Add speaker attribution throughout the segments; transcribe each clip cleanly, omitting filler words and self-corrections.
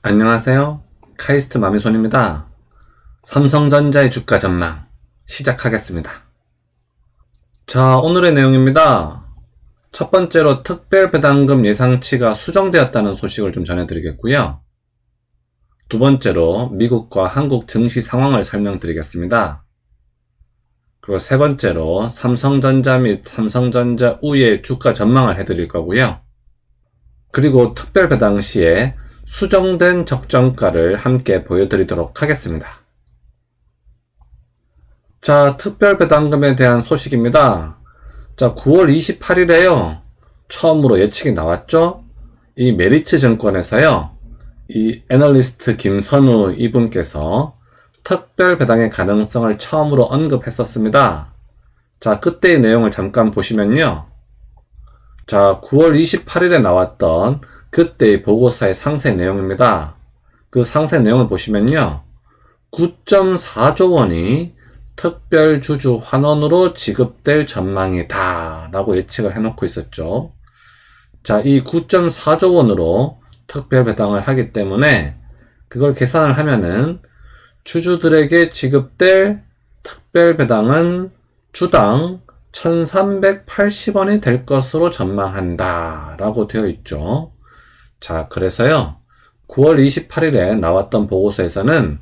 Speaker 1: 안녕하세요. 카이스트 마미손입니다. 삼성전자의 주가 전망 시작하겠습니다. 자, 오늘의 내용입니다. 첫 번째로 특별배당금 예상치가 수정되었다는 소식을 좀 전해드리겠고요. 두 번째로 미국과 한국 증시 상황을 설명드리겠습니다. 그리고 세 번째로 삼성전자 및 삼성전자 우의 주가 전망을 해드릴 거고요. 그리고 특별배당 시에 수정된 적정가를 함께 보여드리도록 하겠습니다. 자, 특별배당금에 대한 소식입니다. 자, 9월 28일에요. 처음으로 예측이 나왔죠? 이 메리츠 증권에서요. 이 애널리스트 김선우 이분께서 특별배당의 가능성을 처음으로 언급했었습니다. 자, 그때의 내용을 잠깐 보시면요. 자, 9월 28일에 나왔던 그때의 보고서의 상세 내용입니다. 그 상세 내용을 보시면요. 9.4조 원이 특별주주 환원으로 지급될 전망이다 라고 예측을 해놓고 있었죠. 자, 이 9.4조 원으로 특별배당을 하기 때문에 그걸 계산을 하면은 주주들에게 지급될 특별배당은 주당 1380원이 될 것으로 전망한다 라고 되어 있죠. 자, 그래서요 9월 28일에 나왔던 보고서에서는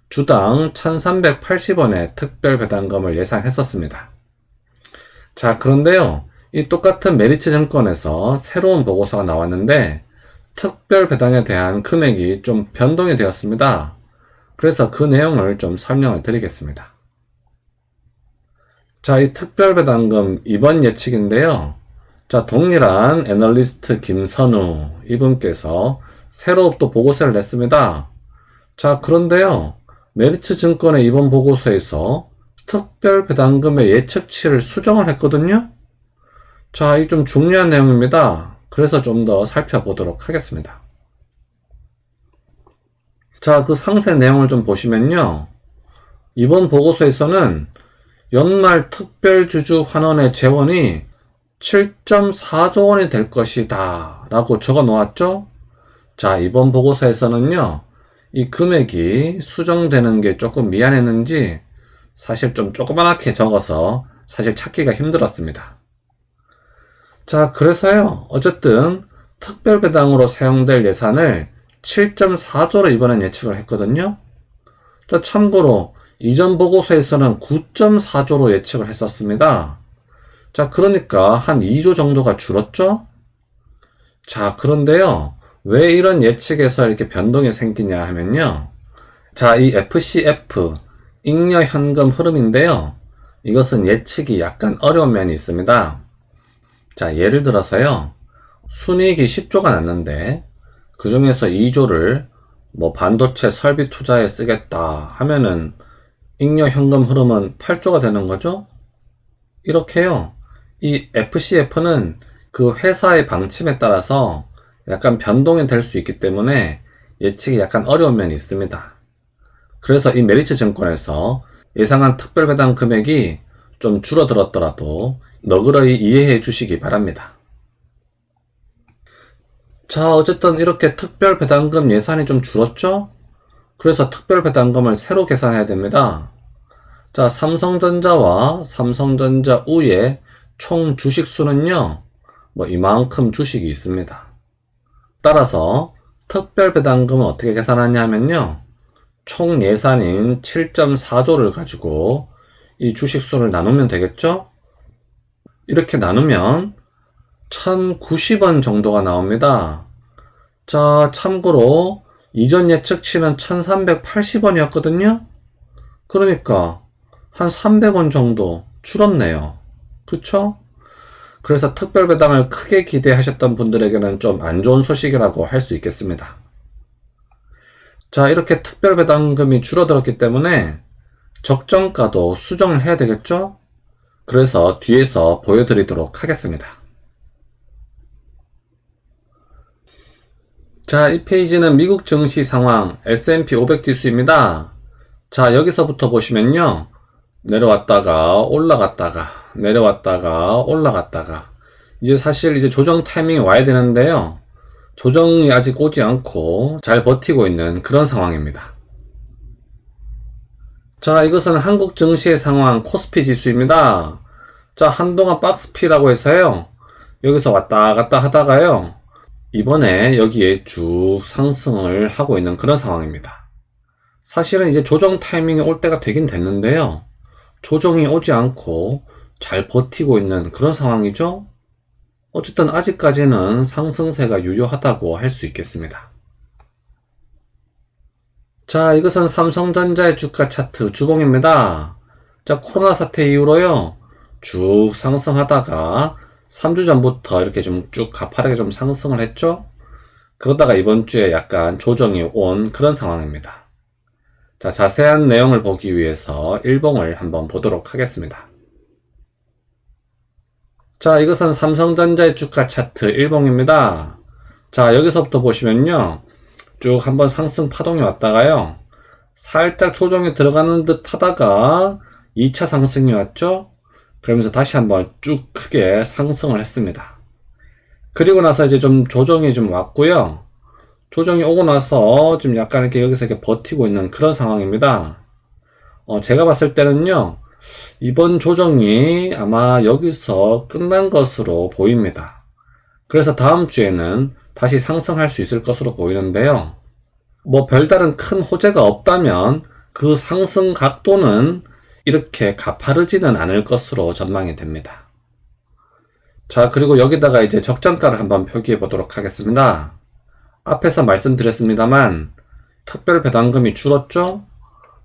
Speaker 1: 주당 1380원의 특별배당금을 예상했었습니다. 자, 그런데요 이 똑같은 메리츠 증권에서 새로운 보고서가 나왔는데 특별배당에 대한 금액이 좀 변동이 되었습니다. 그래서 그 내용을 좀 설명을 드리겠습니다. 자, 이 특별배당금 이번 예측인데요. 자, 동일한 애널리스트 김선우 이분께서 새로 또 보고서를 냈습니다. 자, 그런데요. 메리츠 증권의 이번 보고서에서 특별배당금의 예측치를 수정을 했거든요. 자, 이 좀 중요한 내용입니다. 그래서 좀 더 살펴보도록 하겠습니다. 자, 그 상세 내용을 좀 보시면요. 이번 보고서에서는 연말 특별주주 환원의 재원이 7.4조 원이 될 것이다 라고 적어 놓았죠. 자, 이번 보고서에서는요 이 금액이 수정되는 게 조금 미안했는지 사실 좀 조그맣게 적어서 사실 찾기가 힘들었습니다. 자, 그래서요 어쨌든 특별배당으로 사용될 예산을 7.4조로 이번엔 예측을 했거든요. 자, 참고로 이전 보고서에서는 9.4조로 예측을 했었습니다. 자, 그러니까 한 2조 정도가 줄었죠? 자, 그런데요. 왜 이런 예측에서 이렇게 변동이 생기냐 하면요. 자, 이 FCF, 잉여 현금 흐름인데요. 이것은 예측이 약간 어려운 면이 있습니다. 자, 예를 들어서요. 순이익이 10조가 났는데 그 중에서 2조를 뭐 반도체 설비 투자에 쓰겠다 하면은 잉여 현금 흐름은 8조가 되는 거죠? 이렇게요. 이 FCF는 그 회사의 방침에 따라서 약간 변동이 될 수 있기 때문에 예측이 약간 어려운 면이 있습니다. 그래서 이 메리츠 증권에서 예상한 특별배당 금액이 좀 줄어들었더라도 너그러이 이해해 주시기 바랍니다. 자, 어쨌든 이렇게 특별배당금 예산이 좀 줄었죠? 그래서 특별배당금을 새로 계산해야 됩니다. 자, 삼성전자와 삼성전자 우의 총 주식수는요, 뭐 이만큼 주식이 있습니다. 따라서 특별배당금은 어떻게 계산하냐 하면요, 총 예산인 7.4조를 가지고 이 주식수를 나누면 되겠죠? 이렇게 나누면 1090원 정도가 나옵니다. 자, 참고로 이전 예측치는 1380원이었거든요? 그러니까 한 300원 정도 줄었네요. 그쵸? 그래서 특별배당을 크게 기대하셨던 분들에게는 좀 안 좋은 소식이라고 할 수 있겠습니다. 자, 이렇게 특별배당금이 줄어들었기 때문에 적정가도 수정을 해야 되겠죠? 그래서 뒤에서 보여드리도록 하겠습니다. 자, 이 페이지는 미국 증시 상황 S&P 500 지수입니다. 자, 여기서부터 보시면요. 내려왔다가 올라갔다가 내려왔다가 올라갔다가 이제 사실 이제 조정 타이밍이 와야 되는데요. 조정이 아직 오지 않고 잘 버티고 있는 그런 상황입니다. 자, 이것은 한국 증시의 상황 코스피 지수입니다. 자, 한동안 박스피라고 해서요. 여기서 왔다 갔다 하다가요. 이번에 여기에 쭉 상승을 하고 있는 그런 상황입니다. 사실은 이제 조정 타이밍이 올 때가 되긴 됐는데요. 조정이 오지 않고 잘 버티고 있는 그런 상황이죠. 어쨌든 아직까지는 상승세가 유효하다고 할 수 있겠습니다. 자, 이것은 삼성전자의 주가 차트 주봉입니다. 자, 코로나 사태 이후로요. 쭉 상승하다가 3주 전부터 이렇게 좀 쭉 가파르게 좀 상승을 했죠. 그러다가 이번 주에 약간 조정이 온 그런 상황입니다. 자, 자세한 내용을 보기 위해서 일봉을 한번 보도록 하겠습니다. 자, 이것은 삼성전자의 주가 차트 일봉입니다. 자, 여기서부터 보시면요. 쭉 한번 상승 파동이 왔다가요. 살짝 조정에 들어가는 듯 하다가 2차 상승이 왔죠. 그러면서 다시 한번 쭉 크게 상승을 했습니다. 그리고 나서 이제 좀 조정이 좀 왔고요. 조정이 오고 나서 좀 약간 이렇게 여기서 이렇게 버티고 있는 그런 상황입니다. 제가 봤을 때는요. 이번 조정이 아마 여기서 끝난 것으로 보입니다. 그래서 다음 주에는 다시 상승할 수 있을 것으로 보이는데요. 뭐 별다른 큰 호재가 없다면 그 상승 각도는 이렇게 가파르지는 않을 것으로 전망이 됩니다. 자, 그리고 여기다가 이제 적정가를 한번 표기해 보도록 하겠습니다. 앞에서 말씀드렸습니다만 특별 배당금이 줄었죠?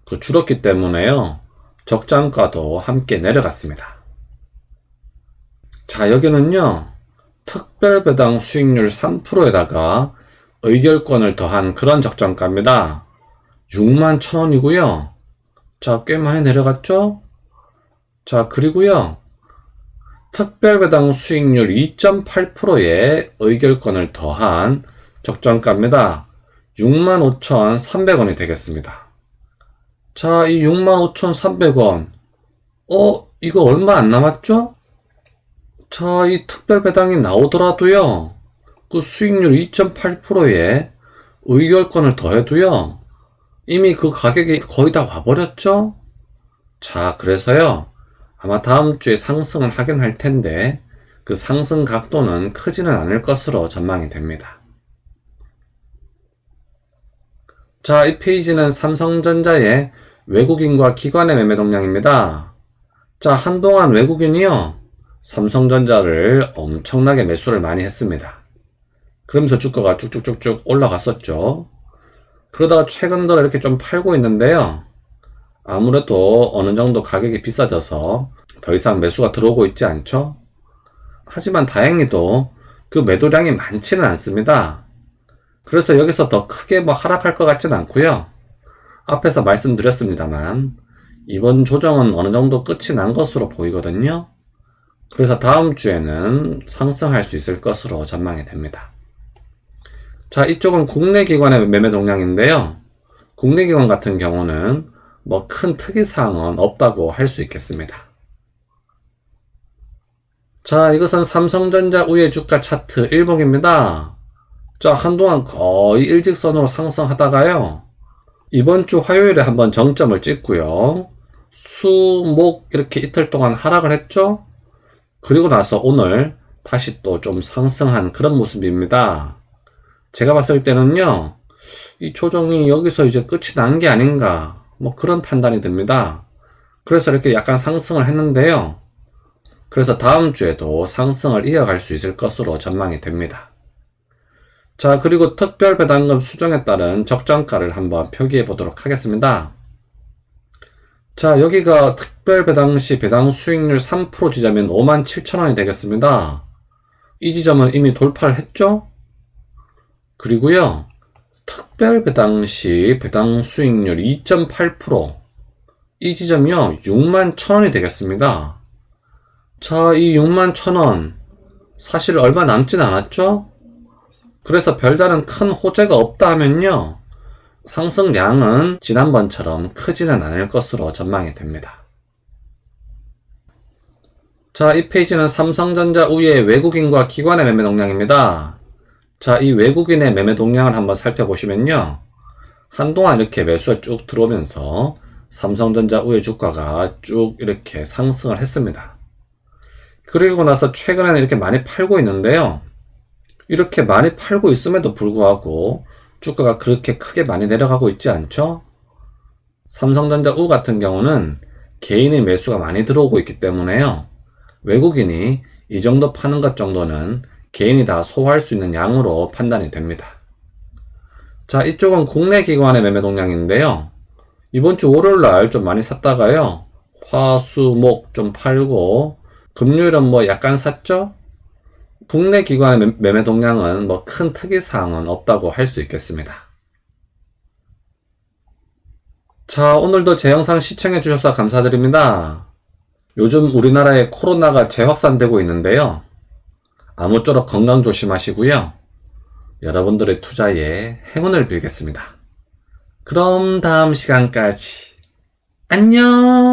Speaker 1: 그 줄었기 때문에요. 적정가도 함께 내려갔습니다. 자, 여기는요. 특별 배당 수익률 3%에다가 의결권을 더한 그런 적정가입니다. 61,000원이고요. 자, 꽤 많이 내려갔죠? 자, 그리고요. 특별배당 수익률 2.8%의 의결권을 더한 적정가입니다. 65,300원이 되겠습니다. 자, 이 65,300원. 이거 얼마 안 남았죠? 자, 이 특별배당이 나오더라도요. 그 수익률 2.8%에 의결권을 더해도요. 이미 그 가격이 거의 다 와버렸죠? 자, 그래서요. 아마 다음 주에 상승을 하긴 할 텐데 그 상승 각도는 크지는 않을 것으로 전망이 됩니다. 자, 이 페이지는 삼성전자의 외국인과 기관의 매매 동향입니다. 자, 한동안 외국인이요. 삼성전자를 엄청나게 매수를 많이 했습니다. 그러면서 주가가 쭉쭉쭉쭉 올라갔었죠. 그러다가 최근 들어 이렇게 좀 팔고 있는데요. 아무래도 어느 정도 가격이 비싸져서 더 이상 매수가 들어오고 있지 않죠. 하지만 다행히도 그 매도량이 많지는 않습니다. 그래서 여기서 더 크게 뭐 하락할 것 같진 않고요. 앞에서 말씀드렸습니다만 이번 조정은 어느 정도 끝이 난 것으로 보이거든요. 그래서 다음 주에는 상승할 수 있을 것으로 전망이 됩니다. 자, 이쪽은 국내 기관의 매매 동향인데요. 국내 기관 같은 경우는 뭐 큰 특이사항은 없다고 할 수 있겠습니다. 자, 이것은 삼성전자 우회 주가 차트 일봉입니다. 자, 한동안 거의 일직선으로 상승하다가요. 이번 주 화요일에 한번 정점을 찍고요. 수, 목 이렇게 이틀 동안 하락을 했죠. 그리고 나서 오늘 다시 또 좀 상승한 그런 모습입니다. 제가 봤을 때는요, 이 조정이 여기서 이제 끝이 난 게 아닌가, 뭐 그런 판단이 듭니다. 그래서 이렇게 약간 상승을 했는데요. 그래서 다음 주에도 상승을 이어갈 수 있을 것으로 전망이 됩니다. 자, 그리고 특별 배당금 수정에 따른 적정가를 한번 표기해 보도록 하겠습니다. 자, 여기가 특별 배당 시 배당 수익률 3% 지점인 57,000원이 되겠습니다. 이 지점은 이미 돌파를 했죠? 그리고요, 특별 배당 시 배당 수익률 2.8%, 이 지점이요, 61,000원이 되겠습니다. 자, 이 61,000원, 사실 얼마 남진 않았죠? 그래서 별다른 큰 호재가 없다 하면요, 상승량은 지난번처럼 크지는 않을 것으로 전망이 됩니다. 자, 이 페이지는 삼성전자 우위의 외국인과 기관의 매매 동향입니다. 자, 이 외국인의 매매 동향을 한번 살펴보시면요. 한동안 이렇게 매수가 쭉 들어오면서 삼성전자 우회 주가가 쭉 이렇게 상승을 했습니다. 그리고 나서 최근에는 이렇게 많이 팔고 있는데요. 이렇게 많이 팔고 있음에도 불구하고 주가가 그렇게 크게 많이 내려가고 있지 않죠? 삼성전자 우 같은 경우는 개인의 매수가 많이 들어오고 있기 때문에요. 외국인이 이 정도 파는 것 정도는 개인이 다 소화할 수 있는 양으로 판단이 됩니다. 자, 이쪽은 국내 기관의 매매 동향인데요. 이번 주 월요일날 좀 많이 샀다가요. 화, 수, 목 좀 팔고 금요일은 뭐 약간 샀죠? 국내 기관의 매매 동향은 뭐 큰 특이사항은 없다고 할 수 있겠습니다. 자, 오늘도 제 영상 시청해 주셔서 감사드립니다. 요즘 우리나라에 코로나가 재확산되고 있는데요. 아무쪼록 건강 조심하시고요. 여러분들의 투자에 행운을 빌겠습니다. 그럼 다음 시간까지 안녕!